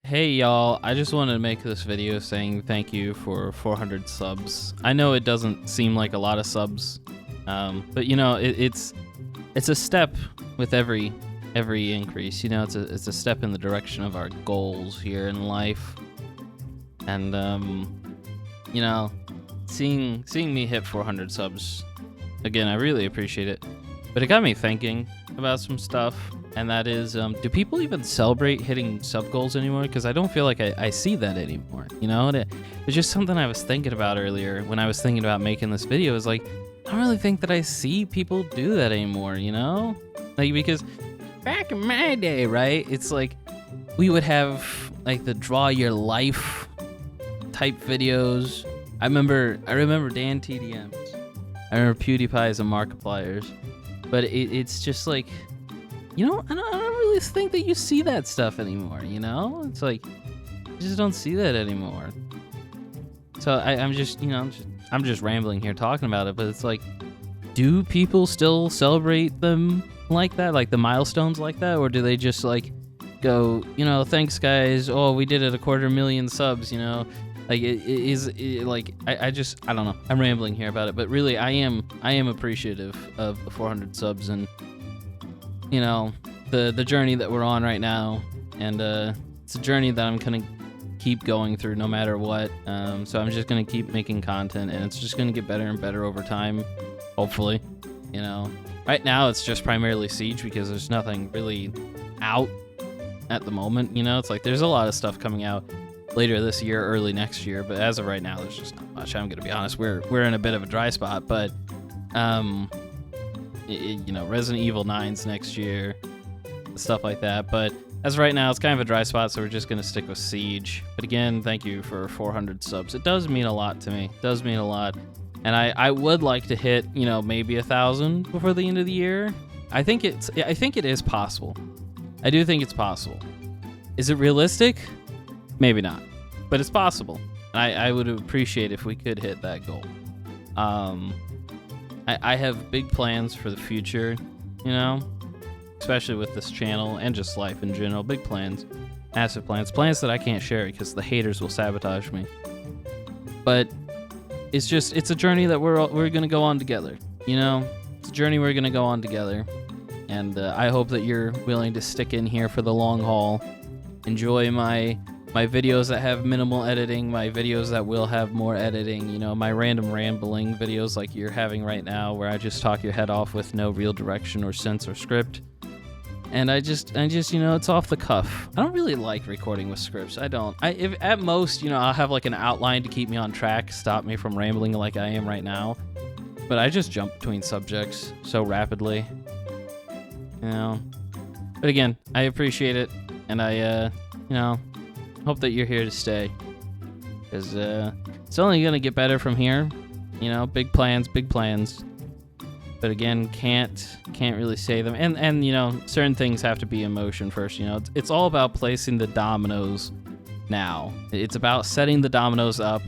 Hey y'all, I just wanted to make this video saying thank you for 400 subs. I know it doesn't seem like a lot of subs, but you know it's a step with every increase. You know, it's a step in the direction of our goals here in life, and you know, seeing me hit 400 subs again, I really appreciate it. But it got me thinking about some stuff. And that is, do people even celebrate hitting sub goals anymore? Because I don't feel like I see that anymore, you know? And it's just something I was thinking about earlier when I was thinking about making this video. Is like, I don't really think that I see people do that anymore, you know? Like, because back in my day, right, it's like we would have like the draw your life type videos. I remember Dan TDMs. I remember PewDiePie's and Markiplier's. But it's just like, you know, I don't really think that you see that stuff anymore, you know? It's like, you just don't see that anymore. So I'm just, you know, I'm just rambling here talking about it, but it's like, do people still celebrate them like that? Like the milestones like that? Or do they just like go, you know, thanks guys, oh, we did it, 250,000 subs, you know? Like I don't know. I'm rambling here about it, but really I am appreciative of the 400 subs and, you know, the journey that we're on right now, and it's a journey that I'm gonna keep going through no matter what. So I'm just gonna keep making content, and it's just gonna get better and better over time, hopefully. You know, right now it's just primarily Siege because there's nothing really out at the moment. You know, it's like there's a lot of stuff coming out later this year, early next year, but as of right now, there's just not much. I'm gonna be honest, we're in a bit of a dry spot, but you know, Resident Evil 9's next year, stuff like that. But as of right now, it's kind of a dry spot, so we're just gonna stick with Siege. But again, thank you for 400 subs. It does mean a lot to me. It does mean a lot, and I would like to hit, you know, maybe 1,000 before the end of the year. I think it is possible. I do think it's possible. Is it realistic? Maybe not, but it's possible. I would appreciate if we could hit that goal. I have big plans for the future, you know, especially with this channel and just life in general. Big plans, massive plans that I can't share because the haters will sabotage me. But it's a journey that we're gonna go on together, you know. It's a journey we're gonna go on together, and I hope that you're willing to stick in here for the long haul. Enjoy my videos that have minimal editing, my videos that will have more editing, you know, my random rambling videos like you're having right now where I just talk your head off with no real direction or sense or script. And I just, you know, it's off the cuff. I don't really like recording with scripts. I don't. If at most, you know, I'll have like an outline to keep me on track, stop me from rambling like I am right now. But I just jump between subjects so rapidly, you know. But again, I appreciate it, and I, you know, hope that you're here to stay, because it's only gonna get better from here. You know, big plans, but again, can't really say them, and you know, certain things have to be in motion first. You know, it's all about placing the dominoes now. It's about setting the dominoes up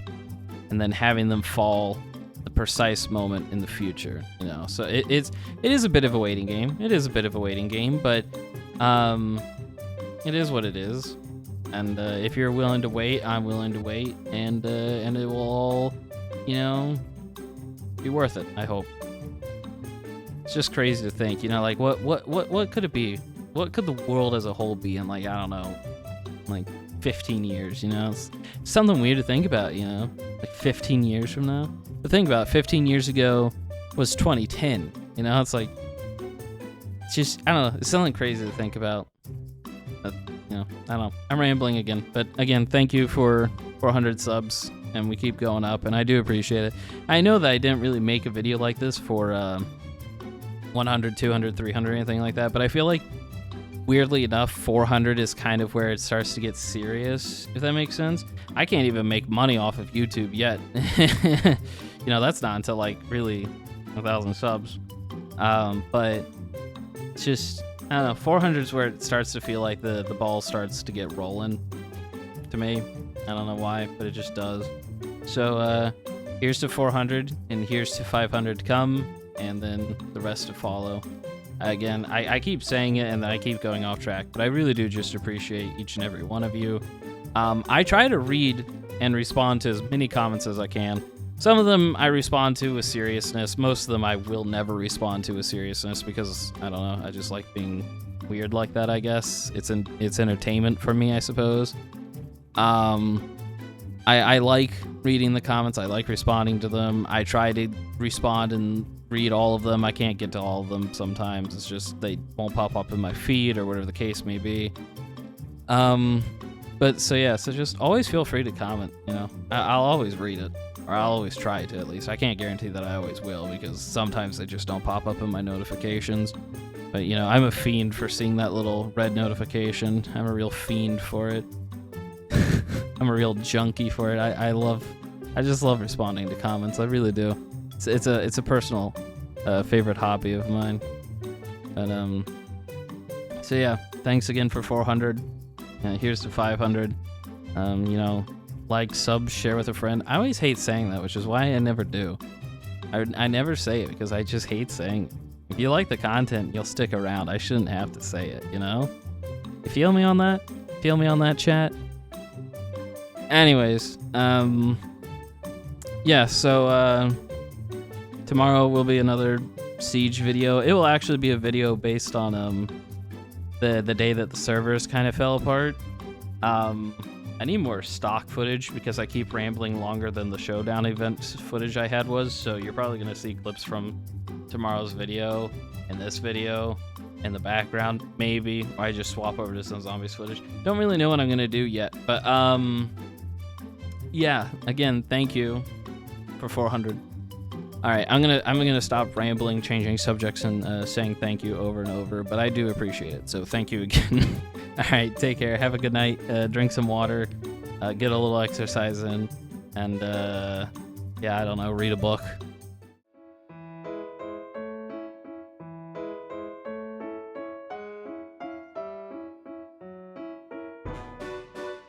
and then having them fall the precise moment in the future. You know, so it is a bit of a waiting game. It is a bit of a waiting game, but it is what it is. And if you're willing to wait, I'm willing to wait, and it will all, you know, be worth it, I hope. It's just crazy to think, you know, like what could it be? What could the world as a whole be in, like, I don't know, like 15 years, you know? It's something weird to think about, you know, like 15 years from now. But think about it, 15 years ago was 2010, you know? It's like, it's just, I don't know, it's something crazy to think about. You know, I don't know. I'm rambling again. But again, thank you for 400 subs, and we keep going up, and I do appreciate it. I know that I didn't really make a video like this for 100, 200, 300, anything like that, but I feel like, weirdly enough, 400 is kind of where it starts to get serious, if that makes sense. I can't even make money off of YouTube yet. You know, that's not until, like, really 1,000 subs. But it's just, I don't know, 400 is where it starts to feel like the ball starts to get rolling to me. I don't know why, but it just does. So here's to 400, and here's to 500 to come, and then the rest to follow. Again, I keep saying it, and then I keep going off track, but I really do just appreciate each and every one of you. I try to read and respond to as many comments as I can. Some of them I respond to with seriousness. Most of them I will never respond to with seriousness because, I don't know, I just like being weird like that, I guess. It's entertainment for me, I suppose. I like reading the comments. I like responding to them. I try to respond and read all of them. I can't get to all of them sometimes. It's just they won't pop up in my feed or whatever the case may be. But so yeah, so just always feel free to comment, you know. I'll always read it, or I'll always try to at least. I can't guarantee that I always will because sometimes they just don't pop up in my notifications. But you know, I'm a fiend for seeing that little red notification. I'm a real fiend for it. I'm a real junkie for it. I just love responding to comments. I really do. It's a personal favorite hobby of mine. But so yeah, thanks again for 400. Here's to 500. You know, like, sub, share with a friend. I always hate saying that, which is why I never do. I never say it because I just hate saying it. If you like the content, you'll stick around. I shouldn't have to say it, you know? You feel me on that? Feel me on that, chat? Anyways, yeah, so tomorrow will be another Siege video. It will actually be a video based on the day that the servers kind of fell apart. I need more stock footage because I keep rambling longer than the showdown event footage I had was, so you're probably going to see clips from tomorrow's video and this video in the background, maybe, or I just swap over to some zombies footage. Don't really know what I'm going to do yet, but yeah, again, thank you for 400. All right, I'm gonna stop rambling, changing subjects, and saying thank you over and over. But I do appreciate it, so thank you again. All right, take care. Have a good night. Drink some water. Get a little exercise in, and yeah, I don't know, read a book.